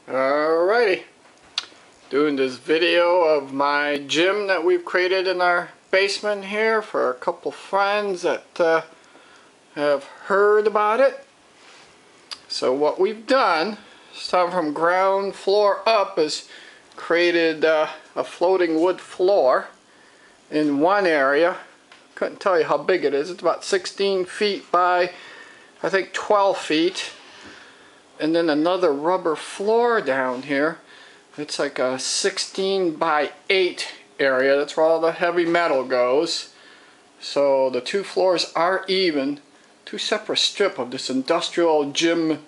Alrighty, doing this video of my gym that we've created in our basement here for a couple friends that have heard about it. So what we've done, starting from ground floor up, is created a floating wood floor in one area. Couldn't tell you how big it is. It's about 16 feet by I think 12 feet. And then another rubber floor down here. It's like a 16 by 8 area. That's where all the heavy metal goes. So the two floors are even. Two separate strips of this industrial gym,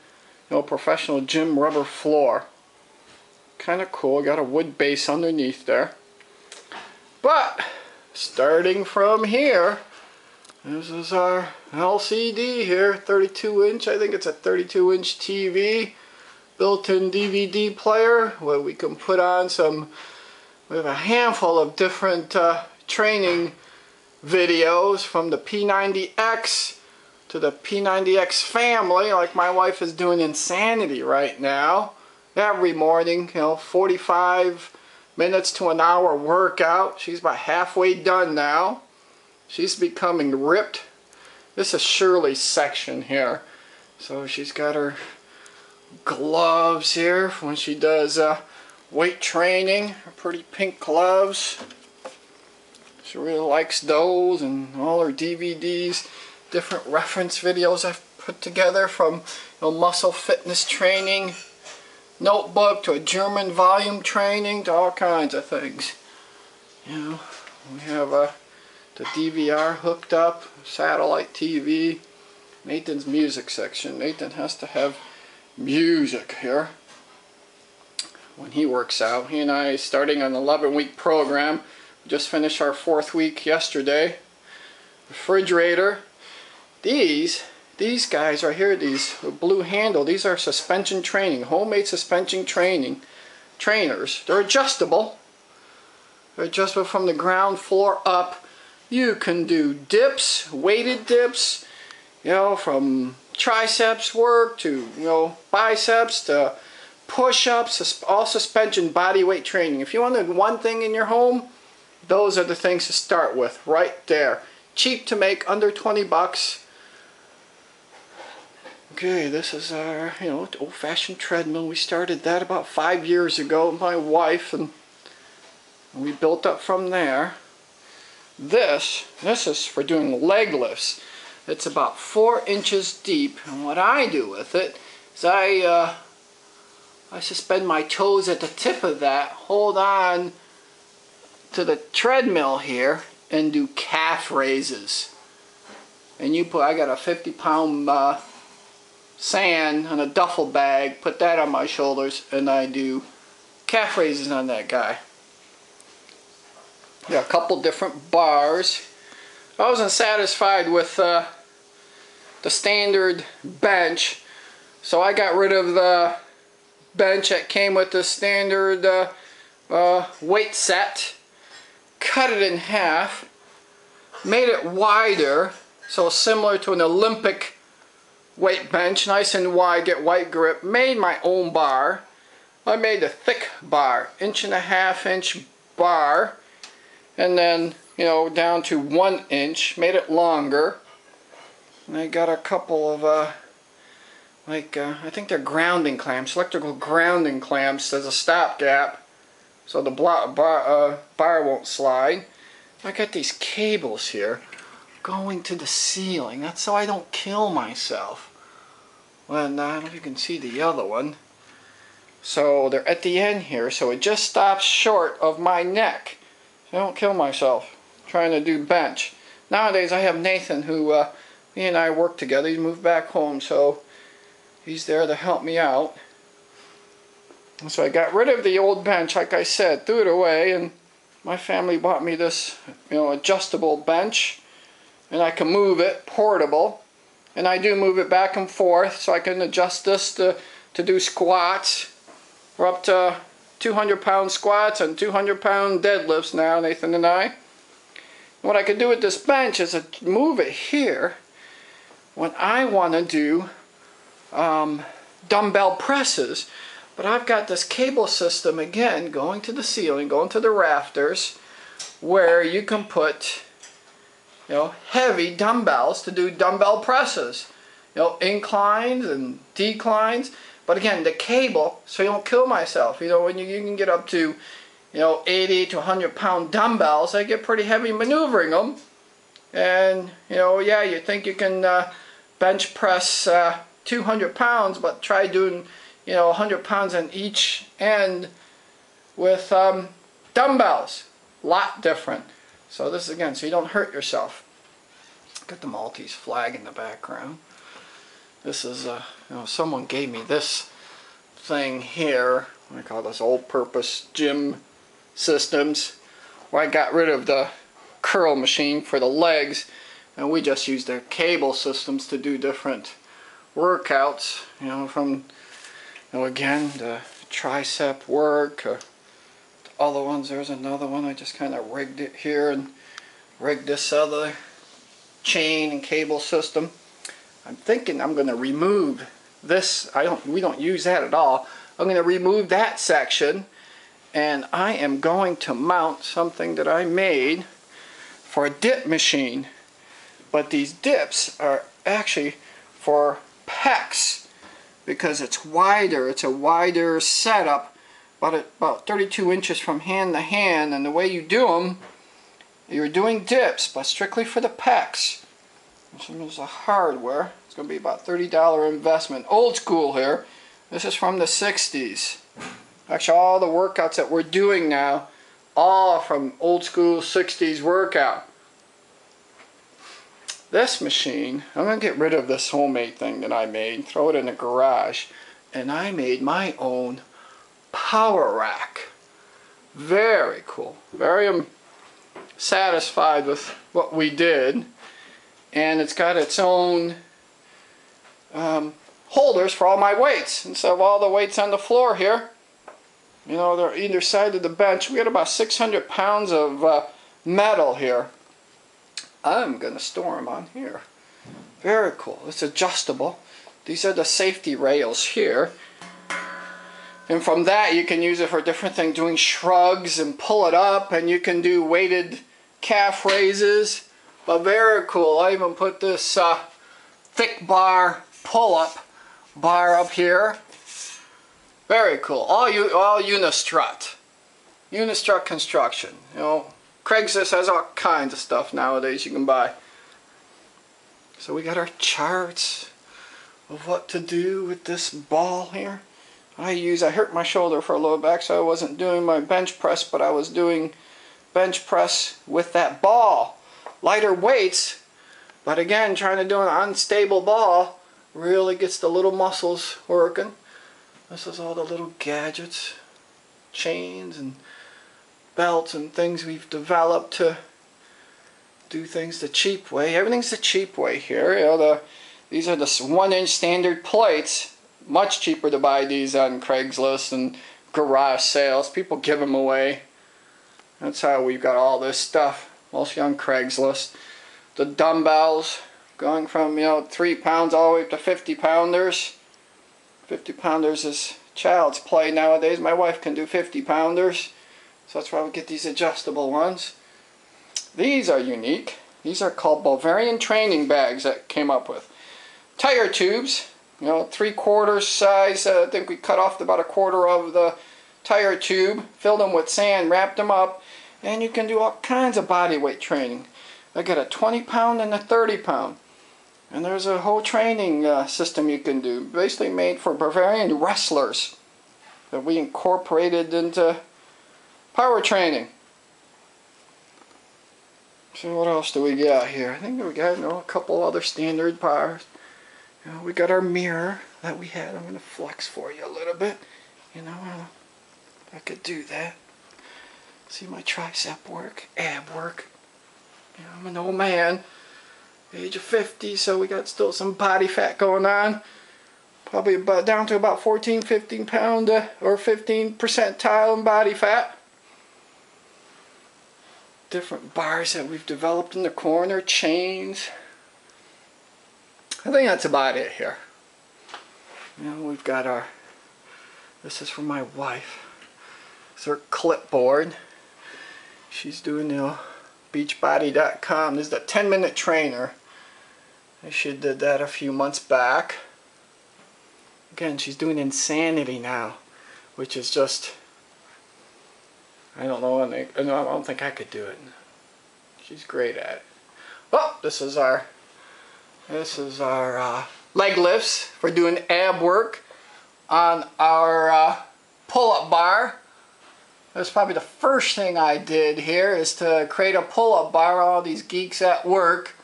professional gym rubber floor. Kind of cool. Got a wood base underneath there. But starting from here, this is our LCD here, 32 inch. I think it's a 32 inch TV, built-in DVD player where we can put on we have a handful of different training videos, from the P90X to the P90X family, like my wife is doing Insanity right now. Every morning, 45 minutes to an hour workout. She's about halfway done now. She's becoming ripped. This is Shirley's section here. So she's got her gloves here when she does weight training. Her pretty pink gloves. She really likes those, and all her DVDs, different reference videos I've put together, from muscle fitness training notebook to a German volume training to all kinds of things. We have the DVR hooked up, satellite TV, Nathan's music section. Nathan has to have music here when he works out. He and I, starting an 11-week program, just finished our 4th week yesterday. Refrigerator. These guys right here, these blue handle, these are suspension training, homemade suspension training trainers. They're adjustable. They're adjustable from the ground floor up. You can do dips, weighted dips, from triceps work to, biceps to push-ups, all suspension body weight training. If you wanted one thing in your home, those are the things to start with right there. Cheap to make, under 20 bucks. Okay, this is our, old-fashioned treadmill. We started that about 5 years ago with my wife, and we built up from there. This is for doing leg lifts. It's about 4 inches deep, and what I do with it is I suspend my toes at the tip of that, hold on to the treadmill here, and do calf raises. And I got a 50-pound sand on a duffel bag, put that on my shoulders, and I do calf raises on that guy. Got a couple different bars. I wasn't satisfied with the standard bench, so I got rid of the bench that came with the standard weight set, cut it in half, made it wider, so similar to an Olympic weight bench, nice and wide, get white grip. Made my own bar. I made a thick bar, 1.5 inch bar, and then down to 1 inch, made it longer. And I got a couple of I think they're grounding clamps, electrical grounding clamps as a stopgap, so the bar won't slide. I got these cables here going to the ceiling. That's so I don't kill myself. Well, I don't know if you can see the other one. So they're at the end here, so it just stops short of my neck. I don't kill myself trying to do bench. Nowadays I have Nathan, who he and I work together. He's moved back home, so he's there to help me out. And so I got rid of the old bench, like I said, threw it away, and my family bought me this adjustable bench, and I can move it, portable, and I do move it back and forth, so I can adjust this to do squats. We're up to 200-pound squats and 200-pound deadlifts now, Nathan and I. What I can do with this bench is move it here when I want to do dumbbell presses. But I've got this cable system again going to the ceiling, going to the rafters, where you can put, you know, heavy dumbbells to do dumbbell presses, you know, inclines and declines. But again, the cable, so you don't kill myself. You know, when you can get up to, you know, 80 to 100 pound dumbbells, they get pretty heavy maneuvering them. And, you know, yeah, you think you can bench press 200 pounds, but try doing, you know, 100 pounds on each end with dumbbells. Lot different. So this is, again, so you don't hurt yourself. Got the Maltese flag in the background. This is, you know, someone gave me this thing here. I call this all-purpose gym systems, where I got rid of the curl machine for the legs, and we just use their cable systems to do different workouts. You know, from, you know, again, the tricep work. Other ones, there's another one. I just kind of rigged it here and rigged this other chain and cable system. I'm thinking I'm going to remove this. We don't use that at all. I'm going to remove that section, and I am going to mount something that I made for a dip machine. But these dips are actually for pecs because it's wider. It's a wider setup, about 32 inches from hand to hand, and the way you do them, you're doing dips, but strictly for the pecs. This is a hardware. It's going to be about $30 investment. Old school here. This is from the 60s. Actually, all the workouts that we're doing now, all from old school 60s workout. This machine, I'm going to get rid of this homemade thing that I made, throw it in the garage, and I made my own power rack. Very cool. Very satisfied with what we did. And it's got its own holders for all my weights. Instead of all the weights on the floor here, you know, they're either side of the bench. We got about 600 pounds of metal here. I'm going to store them on here. Very cool. It's adjustable. These are the safety rails here. And from that you can use it for different things, doing shrugs and pull it up, and you can do weighted calf raises. But very cool. I even put this thick bar pull-up bar up here. Very cool. All Unistrut. Unistrut construction. You know, Craigslist has all kinds of stuff nowadays you can buy. So we got our charts of what to do with this ball here. I hurt my shoulder for a little back, so I wasn't doing my bench press, but I was doing bench press with that ball. Lighter weights, but again, trying to do an unstable ball really gets the little muscles working. This is all the little gadgets, chains and belts and things we've developed to do things the cheap way. Everything's the cheap way here. You know, these are the 1-inch standard plates. Much cheaper to buy these on Craigslist and garage sales. People give them away. That's how we've got all this stuff. Mostly on Craigslist. The dumbbells going from, you know, 3 pounds all the way up to 50 pounders. 50 pounders is child's play nowadays. My wife can do 50 pounders. So that's why we get these adjustable ones. These are unique. These are called Bavarian training bags that came up with. Tire tubes, you know, 3/4 size. I think we cut off about 1/4 of the tire tube, filled them with sand, wrapped them up, and you can do all kinds of body weight training. I got a 20 pound and a 30 pound. And there's a whole training system you can do, basically made for Bavarian wrestlers that we incorporated into power training. So what else do we got here? I think we got, you know, a couple other standard bars. You know, we got our mirror that we had. I'm going to flex for you a little bit. You know, I could do that. See my tricep work, ab work. You know, I'm an old man, age of 50, so we got still some body fat going on. Probably about down to about 14, 15 pound or 15 percentile in body fat. Different bars that we've developed in the corner, chains. I think that's about it here. You know, we've got our This is from my wife. It's her clipboard. She's doing the Beachbody.com. This is the 10-minute trainer. She did that a few months back. Again, she's doing Insanity now, which is just, I don't know, I don't think I could do it. She's great at it. Oh, this is our leg lifts for doing ab work on our pull-up bar. That's probably the first thing I did here, is to create a pull-up bar. All these geeks at work,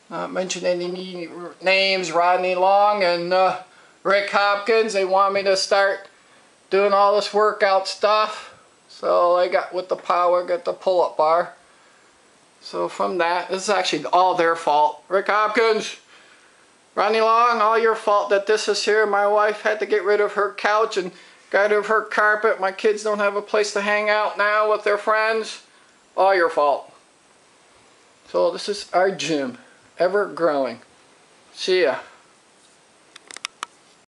not mention any names, Rodney Long and Rick Hopkins, they want me to start doing all this workout stuff. So I got with the power, got the pull-up bar. So from that, this is actually all their fault. Rick Hopkins, Rodney Long, all your fault that this is here. My wife had to get rid of her couch and got rid of her carpet. My kids don't have a place to hang out now with their friends. All your fault. So this is our gym, ever growing. See ya.